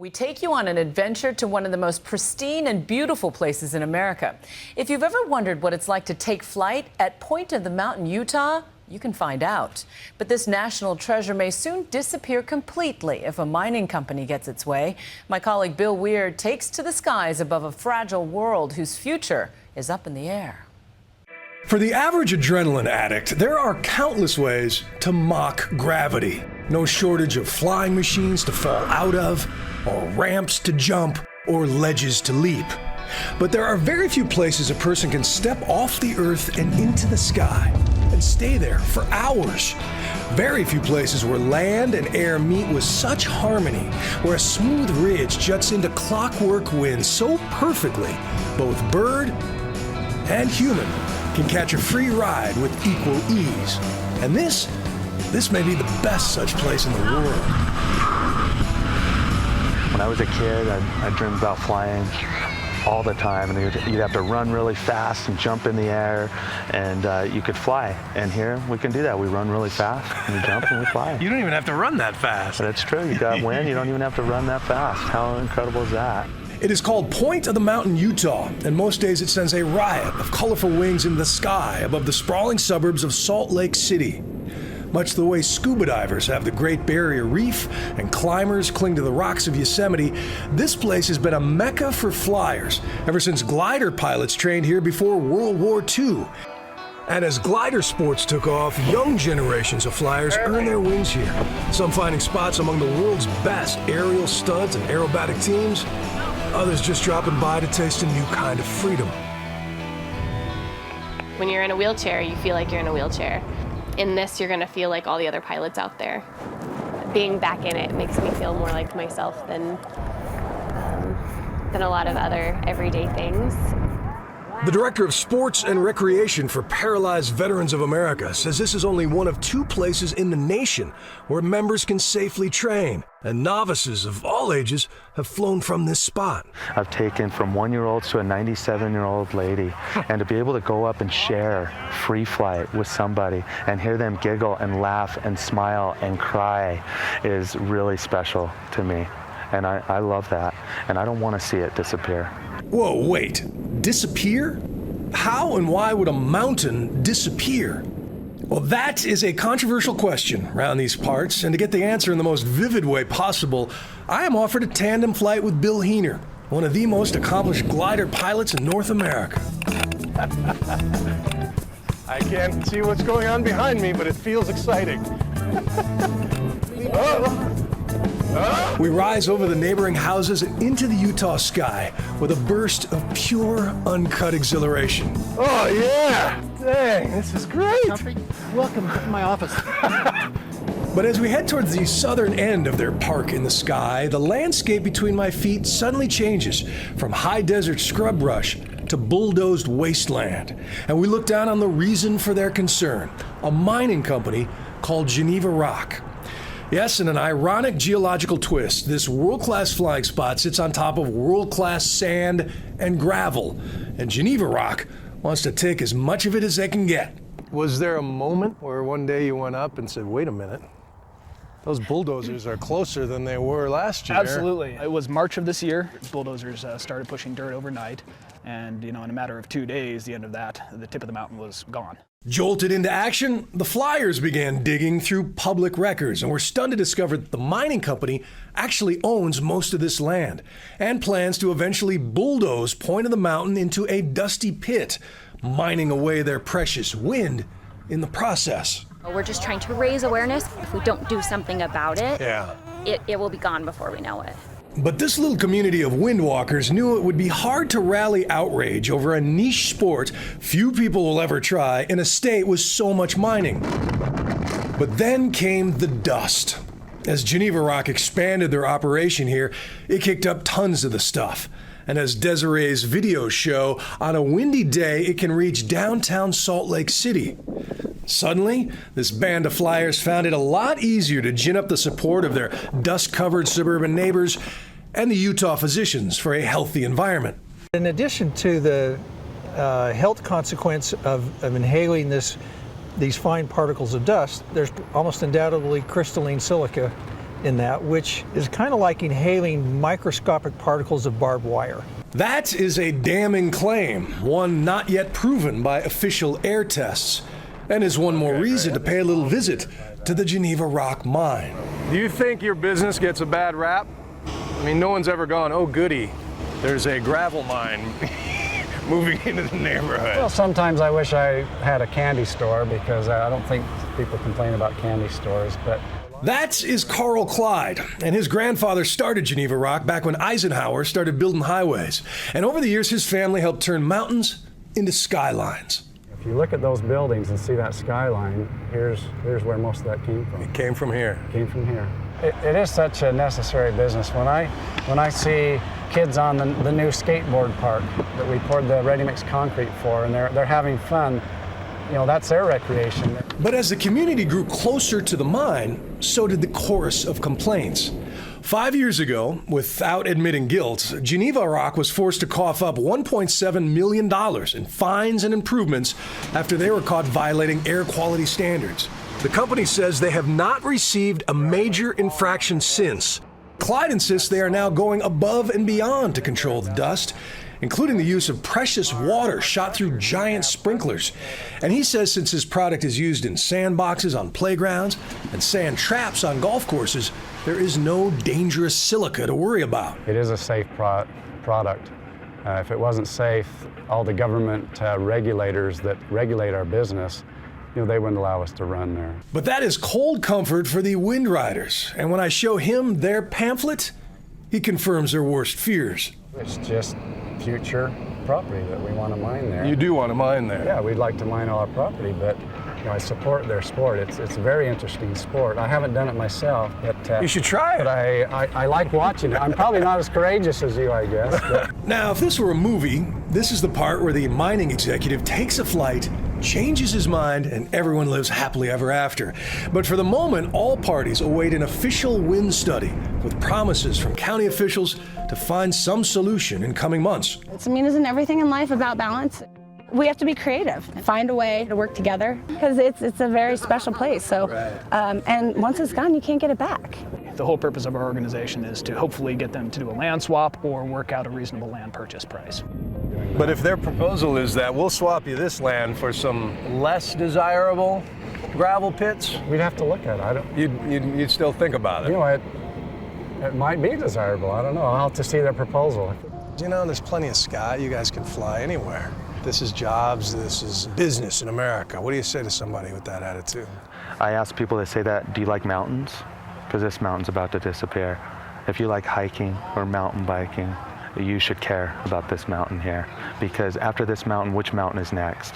We take you on an adventure to one of the most pristine and beautiful places in America. If you've ever wondered what it's like to take flight at Point of the Mountain, Utah, you can find out. But this national treasure may soon disappear completely if a mining company gets its way. My colleague Bill Weird takes to the skies above a fragile world whose future is up in the air. For the average adrenaline addict, there are countless ways to mock gravity. No shortage of flying machines to fall out of, or ramps to jump, or ledges to leap. But there are very few places a person can step off the earth and into the sky and stay there for hours. Very few places where land and air meet with such harmony, where a smooth ridge juts into clockwork winds so perfectly, both bird and human can catch a free ride with equal ease. And this may be the best such place in the world. When I was a kid, I dreamed about flying all the time, and you'd have to run really fast and jump in the air, and you could fly. And here we can do that. We run really fast, and we jump and we fly. You don't even have to run that fast. That's true. You got wind, you don't even have to run that fast. How incredible is that? It is called Point of the Mountain, Utah, and most days it sends a riot of colorful wings in the sky above the sprawling suburbs of Salt Lake City. Much the way scuba divers have the Great Barrier Reef and climbers cling to the rocks of Yosemite, this place has been a mecca for flyers ever since glider pilots trained here before World War II. And as glider sports took off, young generations of flyers earn their wings here, some finding spots among the world's best aerial studs and aerobatic teams, others just dropping by to taste a new kind of freedom. When you're in a wheelchair, you feel like you're in a wheelchair. In this, you're gonna feel like all the other pilots out there. Being back in it makes me feel more like myself than a lot of other everyday things. The Director of Sports and Recreation for Paralyzed Veterans of America says this is only one of 2 places in the nation where members can safely train, and novices of all ages have flown from this spot. I've taken from 1-year-olds to a 97-year-old lady, and to be able to go up and share free flight with somebody and hear them giggle and laugh and smile and cry is really special to me. And I love that, and I don't want to see it disappear. Whoa, wait, disappear? How and why would a mountain disappear? Well, that is a controversial question around these parts, and to get the answer in the most vivid way possible, I am offered a tandem flight with Bill Heener, one of the most accomplished glider pilots in North America. I can't see what's going on behind me, but it feels exciting. We rise over the neighboring houses and into the Utah sky with a burst of pure, uncut exhilaration. Oh, yeah! Dang, this is great! Welcome to my office. But as we head towards the southern end of their park in the sky, the landscape between my feet suddenly changes from high desert scrub brush to bulldozed wasteland. And we look down on the reason for their concern, a mining company called Geneva Rock. Yes, in an ironic geological twist, this world-class flying spot sits on top of world-class sand and gravel, and Geneva Rock wants to take as much of it as they can get. Was there a moment where one day you went up and said, wait a minute, those bulldozers are closer than they were last year? Absolutely. It was March of this year. Bulldozers started pushing dirt overnight, and in a matter of 2 days, the end of that, the tip of the mountain was gone. Jolted into action, the Flyers began digging through public records and were stunned to discover that the mining company actually owns most of this land and plans to eventually bulldoze Point of the Mountain into a dusty pit, mining away their precious wind in the process. We're just trying to raise awareness. If we don't do something about it, it will be gone before we know it. But this little community of windwalkers knew it would be hard to rally outrage over a niche sport few people will ever try in a state with so much mining. But then came the dust. As Geneva Rock expanded their operation here, it kicked up tons of the stuff. And as Desiree's videos show, on a windy day, it can reach downtown Salt Lake City. Suddenly, this band of flyers found it a lot easier to gin up the support of their dust-covered suburban neighbors and the Utah physicians for a healthy environment. In addition to the health consequence of inhaling these fine particles of dust, there's almost undoubtedly crystalline silica in that, which is kind of like inhaling microscopic particles of barbed wire. That is a damning claim, one not yet proven by official air tests, and is one more reason to pay a little visit to the Geneva Rock mine. Do you think your business gets a bad rap? I mean, no one's ever gone, oh goody, there's a gravel mine moving into the neighborhood. Well, sometimes I wish I had a candy store, because I don't think people complain about candy stores, but... That is Carl Clyde, and his grandfather started Geneva Rock back when Eisenhower started building highways. And over the years, his family helped turn mountains into skylines. If you look at those buildings and see that skyline, here's where most of that came from. It came from here. It came from here. It is such a necessary business. When I see kids on the new skateboard park that we poured the ready-mix concrete for, and they're having fun, you know, that's their recreation. But as the community grew closer to the mine, so did the chorus of complaints. 5 years ago, without admitting guilt, Geneva Rock was forced to cough up $1.7 million in fines and improvements after they were caught violating air quality standards. The company says they have not received a major infraction since. Clyde insists they are now going above and beyond to control the dust, including the use of precious water shot through giant sprinklers. And he says since his product is used in sandboxes on playgrounds and sand traps on golf courses, there is no dangerous silica to worry about. It is a safe product. If it wasn't safe, all the government regulators that regulate our business, you know, they wouldn't allow us to run there. But that is cold comfort for the Wind Riders. And when I show him their pamphlet, he confirms their worst fears. It's just future property that we want to mine there. You do want to mine there? Yeah, we'd like to mine all our property, but you know, I support their sport. It's a very interesting sport. I haven't done it myself, but you should try it. But I like watching it. I'm probably not as courageous as you, I guess. But. Now, if this were a movie, this is the part where the mining executive takes a flight, changes his mind, and everyone lives happily ever after. But for the moment, all parties await an official wind study with promises from county officials to find some solution in coming months. I mean, isn't everything in life about balance? We have to be creative, find a way to work together, because it's a very special place. So, and once it's gone, you can't get it back. The whole purpose of our organization is to hopefully get them to do a land swap or work out a reasonable land purchase price. But if their proposal is that we'll swap you this land for some less desirable gravel pits, we'd have to look at it. You'd still think about it. You know, it might be desirable. I don't know. I'll have to see their proposal. You know, there's plenty of sky. You guys can fly anywhere. This is jobs. This is business in America. What do you say to somebody with that attitude? I ask people that say that, do you like mountains? Because this mountain's about to disappear. If you like hiking or mountain biking, you should care about this mountain here. Because after this mountain, which mountain is next?